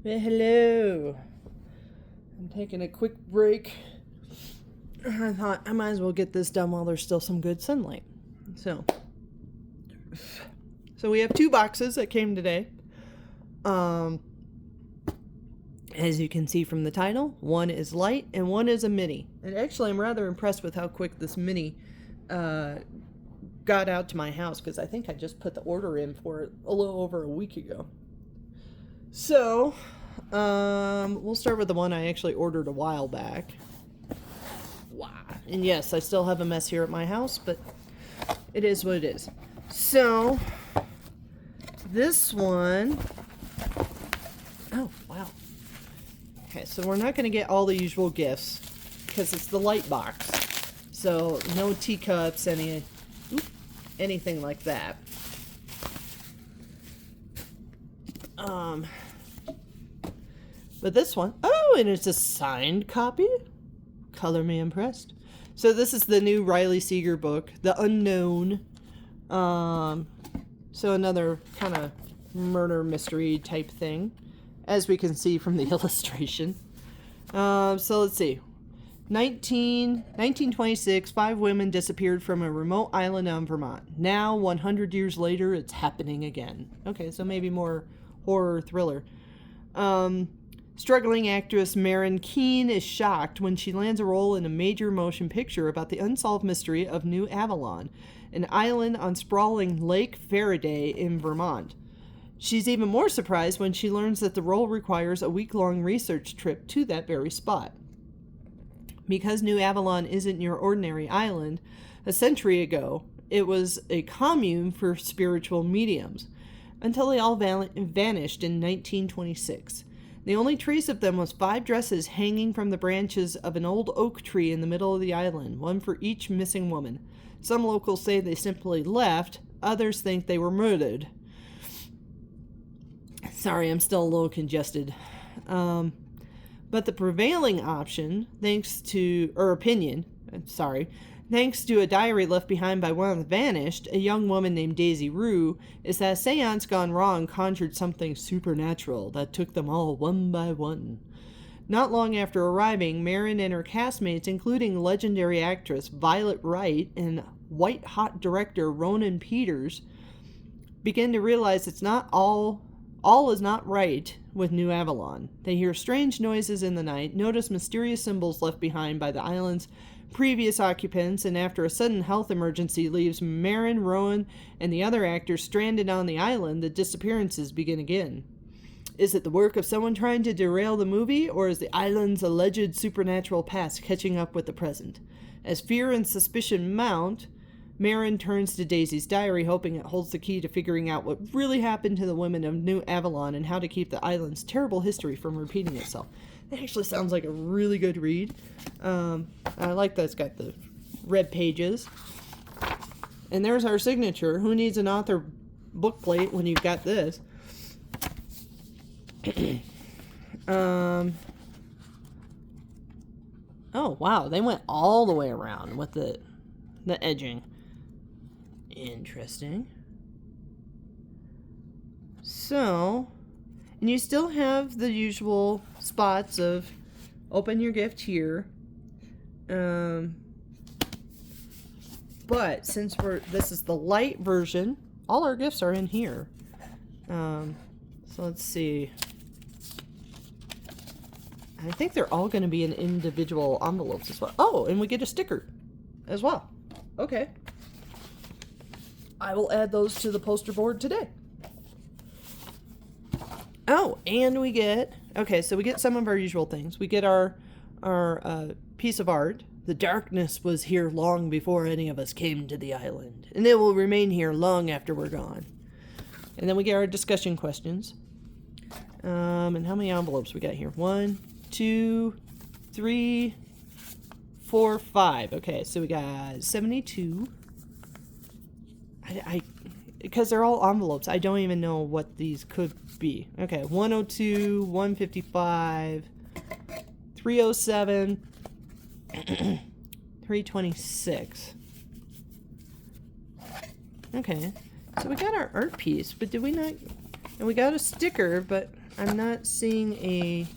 Well, hello. I'm taking a quick break. I thought I might as well get this done while there's still some good sunlight. So we have 2 boxes that came today. As you can see from the title, one is Lite and one is a mini. And actually, I'm rather impressed with how quick this mini got out to my house, because I think I just put the order in for it a little over a week ago. So, we'll start with the one I actually ordered a while back. Wow. And yes, I still have a mess here at my house, but it is what it is. So, this one... Oh, wow. Okay, so we're not going to get all the usual gifts, because it's the Lite box. So, no teacups, anything like that. But this one, oh, and it's a signed copy? Color me impressed. So this is the new Riley Seager book, The Unknown. So another kind of murder mystery type thing, as we can see from the illustration. So let's see. 1926, 5 women disappeared from a remote island on Vermont. Now, 100 years later, it's happening again. Okay, so maybe more horror thriller. Struggling actress Maren Keene is shocked when she lands a role in a major motion picture about the unsolved mystery of New Avalon, an island on sprawling Lake Faraday in Vermont. She's even more surprised when she learns that the role requires a week-long research trip to that very spot. Because New Avalon isn't your ordinary island, a century ago, it was a commune for spiritual mediums, until they all vanished in 1926. The only trace of them was 5 dresses hanging from the branches of an old oak tree in the middle of the island, one for each missing woman. Some locals say they simply left, others think they were murdered. Sorry, I'm still a little congested. But the prevailing option, thanks to a diary left behind by one of the vanished, a young woman named Daisy Rue, is that a seance gone wrong conjured something supernatural that took them all one by one. Not long after arriving, Maren and her castmates, including legendary actress Violet Wright and white-hot director Ronan Peters, begin to realize it's not all is not right with New Avalon. They hear strange noises in the night, notice mysterious symbols left behind by the island's previous occupants, and after a sudden health emergency leaves Maren, Rowan, and the other actors stranded on the island, the disappearances begin again. Is it the work of someone trying to derail the movie, or is the island's alleged supernatural past catching up with the present? As fear and suspicion mount, Maren turns to Daisy's diary, hoping it holds the key to figuring out what really happened to the women of New Avalon and how to keep the island's terrible history from repeating itself. That actually sounds like a really good read. I like that it's got the red pages. And there's our signature. Who needs an author bookplate when you've got this? Oh, wow. They went all the way around with the edging. Interesting. So, and you still have the usual spots of open your gift here. But since this is the Lite version, all our gifts are in here. So let's see. I think they're all going to be in individual envelopes as well. Oh, and we get a sticker as well. Okay. I will add those to the poster board today. Oh, and we get... Okay, so we get some of our usual things. We get our piece of art. The darkness was here long before any of us came to the island, and it will remain here long after we're gone. And then we get our discussion questions. And how many envelopes we got here? 1, 2, 3, 4, 5. Okay, so we got 72. Because they're all envelopes, I don't even know what these could be. Okay, 102, 155, 307, 326. Okay, so we got our art piece, but did we not... And we got a sticker, but I'm not seeing a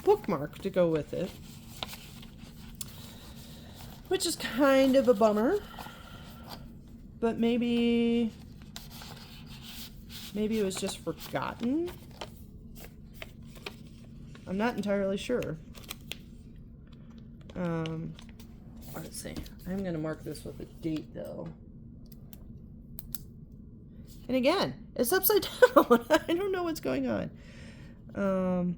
bookmark to go with it, which is kind of a bummer. But maybe it was just forgotten. I'm not entirely sure. Let's see. I'm going to mark this with a date, though. And again, it's upside down. I don't know what's going on.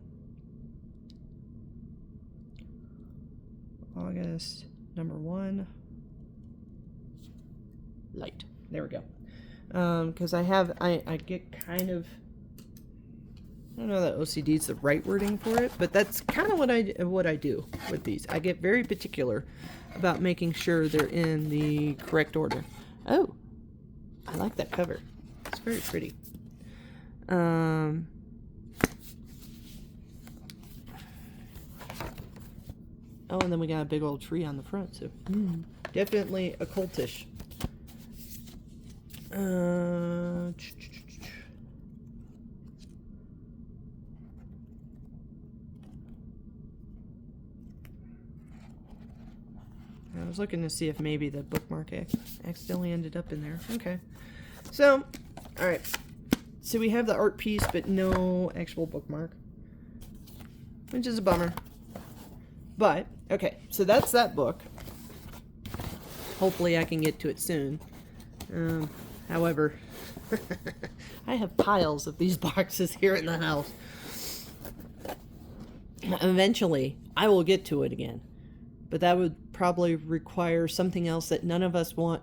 August, number 1. Lite. There we go. Because I get kind of, I don't know that OCD is the right wording for it, but that's kind of what I do with these. I get very particular about making sure they're in the correct order. Oh, I like that cover. It's very pretty. Oh, and then we got a big old tree on the front, so definitely occultish. I was looking to see if maybe the bookmark accidentally ended up in there. Okay. So, alright. So we have the art piece, but no actual bookmark. Which is a bummer. But, okay. So that's that book. Hopefully I can get to it soon. However, I have piles of these boxes here in the house. Eventually, I will get to it again. But that would probably require something else that none of us want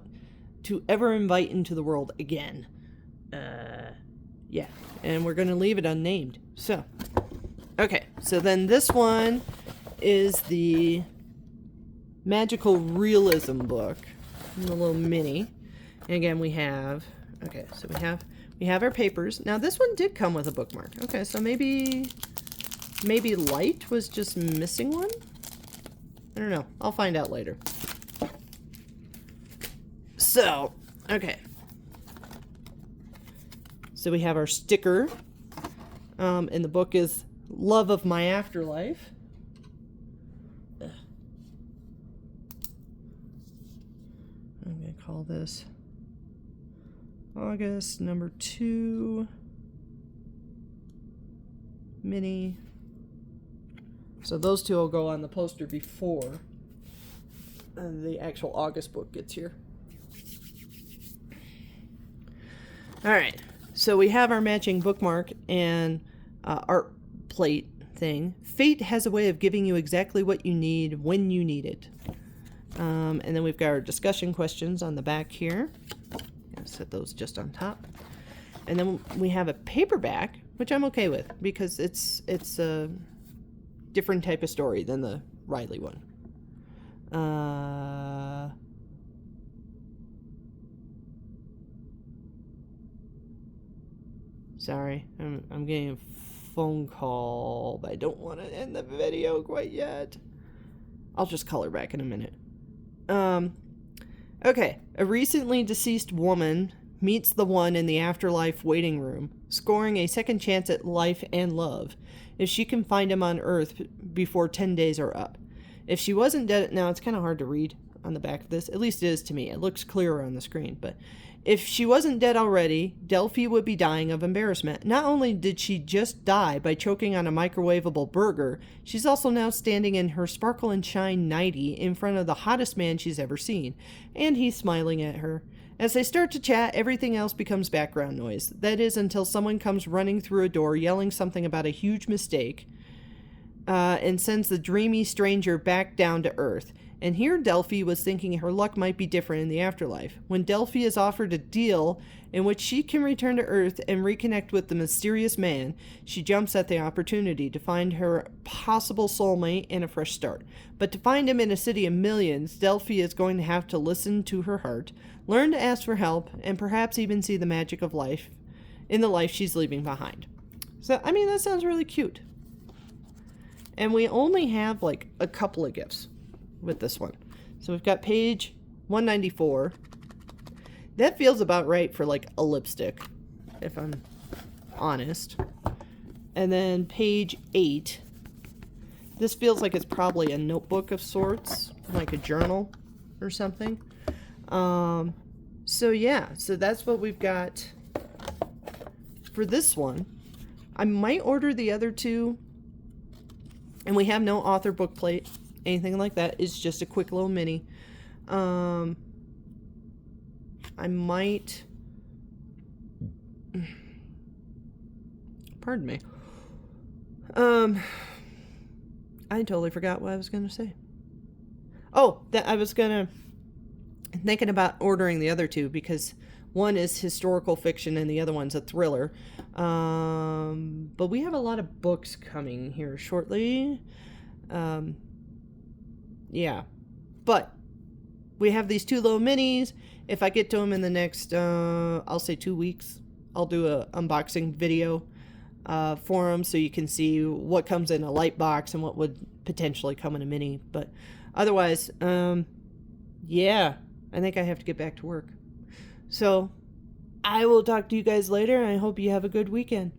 to ever invite into the world again. Yeah. And we're going to leave it unnamed. So, okay. So then this one is the Magical Realism book. The little mini. And again, we have, okay, so we have our papers. Now this one did come with a bookmark. Okay, so maybe Lite was just missing one? I don't know. I'll find out later. So, okay. So we have our sticker. And the book is Love of My Afterlife. Ugh. I'm going to call this August, number 2. Mini. So those two will go on the poster before the actual August book gets here. Alright, so we have our matching bookmark and art plate thing. Fate has a way of giving you exactly what you need when you need it. And then we've got our discussion questions on the back here. I'll set those just on top. And then we have a paperback, which I'm okay with because it's a different type of story than the Riley one. Sorry, I'm getting a phone call, but I don't want to end the video quite yet. I'll just call her back in a minute. Okay, a recently deceased woman meets the one in the afterlife waiting room, scoring a second chance at life and love, if she can find him on Earth before 10 days are up. If she wasn't dead, now it's kind of hard to read on the back of this, at least it is to me, it looks clearer on the screen, but if she wasn't dead already, Delphi would be dying of embarrassment. Not only did she just die by choking on a microwavable burger, she's also now standing in her sparkle and shine nightie in front of the hottest man she's ever seen, and he's smiling at her. As they start to chat, everything else becomes background noise. That is, until someone comes running through a door yelling something about a huge mistake, and sends the dreamy stranger back down to Earth. And here Delphi was thinking her luck might be different in the afterlife. When Delphi is offered a deal in which she can return to Earth and reconnect with the mysterious man, she jumps at the opportunity to find her possible soulmate and a fresh start. But to find him in a city of millions, Delphi is going to have to listen to her heart, learn to ask for help, and perhaps even see the magic of life in the life she's leaving behind. So, I mean, that sounds really cute. And we only have, like, a couple of gifts with this one. So we've got page 194. That feels about right for, like, a lipstick. if I'm honest. And then page 8. This feels like it's probably a notebook of sorts, like a journal or something. So yeah, so that's what we've got for this one. I might order the other two, and we have no author book plate, anything like that. It's just a quick little mini. I might, pardon me. I totally forgot what I was going to say. Oh, that I was thinking about ordering the other two because one is historical fiction and the other one's a thriller. But we have a lot of books coming here shortly. Yeah. But we have these two little minis. If I get to them in the next, I'll say 2 weeks, I'll do a unboxing video for them so you can see what comes in a light box and what would potentially come in a mini. But otherwise, yeah, I think I have to get back to work. So I will talk to you guys later, and I hope you have a good weekend.